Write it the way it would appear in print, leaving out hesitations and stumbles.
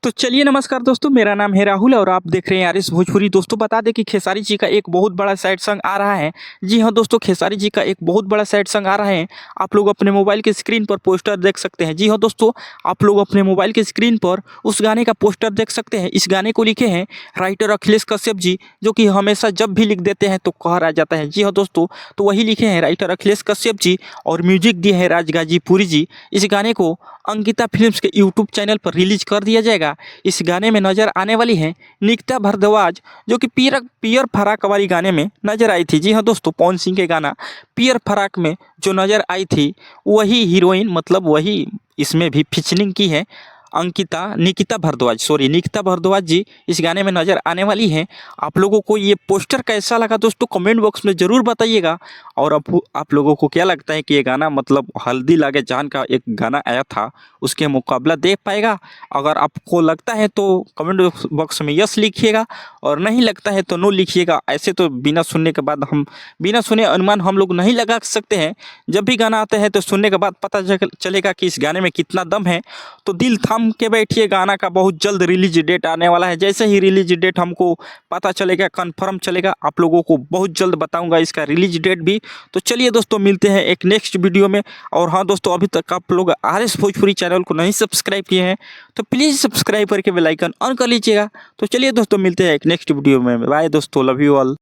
तो चलिए नमस्कार दोस्तों, मेरा नाम है राहुल और आप देख रहे हैं आरएस भोजपुरी। दोस्तों बता दें कि खेसारी जी का एक बहुत बड़ा सैड सॉन्ग आ रहा है। जी हाँ दोस्तों, खेसारी जी का एक बहुत बड़ा सैड सॉन्ग आ रहा है। आप लोग अपने मोबाइल के स्क्रीन पर पोस्टर देख सकते हैं। जी हाँ दोस्तों, आप लोग अपने मोबाइल के स्क्रीन पर उस गाने का पोस्टर देख सकते हैं। इस गाने को लिखे हैं राइटर अखिलेश कश्यप जी, जो कि हमेशा जब भी लिख देते हैं तो कहर आ जाता है। जी हाँ दोस्तों, तो वही लिखे हैं राइटर अखिलेश कश्यप जी और म्यूजिक दिए हैं राज गाजीपुरी जी। इस गाने को अंकिता फिल्म्स के यूट्यूब चैनल पर रिलीज कर दिया जाएगा। इस गाने में नज़र आने वाली है निकिता भारद्वाज, जो कि पियर पियर फराक वाली गाने में नज़र आई थी। जी हाँ दोस्तों, पवन सिंह के गाना पियर फराक में जो नज़र आई थी वही हीरोइन, मतलब वही इसमें भी फीचरिंग की है। निकिता भारद्वाज जी इस गाने में नज़र आने वाली हैं। आप लोगों को ये पोस्टर कैसा लगा दोस्तों, कमेंट बॉक्स में ज़रूर बताइएगा। और अब आप लोगों को क्या लगता है कि ये गाना, मतलब हल्दी लागे जान का एक गाना आया था, उसके मुकाबला दे पाएगा? अगर आपको लगता है तो कमेंट बॉक्स में यस लिखिएगा, और नहीं लगता है तो नो लिखिएगा। ऐसे तो बिना सुनने के बाद बिना सुने अनुमान हम लोग नहीं लगा सकते हैं। जब भी गाना आता है तो सुनने के बाद पता चलेगा कि इस गाने में कितना दम है। तो दिल थाम के बैठिए, गाना का बहुत जल्द रिलीज डेट आने वाला है। जैसे ही रिलीज डेट हमको पता चलेगा, कंफर्म चलेगा, आप लोगों को बहुत जल्द बताऊंगा इसका रिलीज डेट भी। तो चलिए दोस्तों, मिलते हैं एक नेक्स्ट वीडियो में। और हाँ दोस्तों, अभी तक आप लोग आरएस भोजपुरी चैनल को नहीं सब्सक्राइब किए हैं तो प्लीज़ सब्सक्राइब करके बेल आइकन ऑन कर लीजिएगा। तो चलिए दोस्तों, मिलते हैं एक नेक्स्ट वीडियो में। बाय दोस्तों, लव यू ऑल।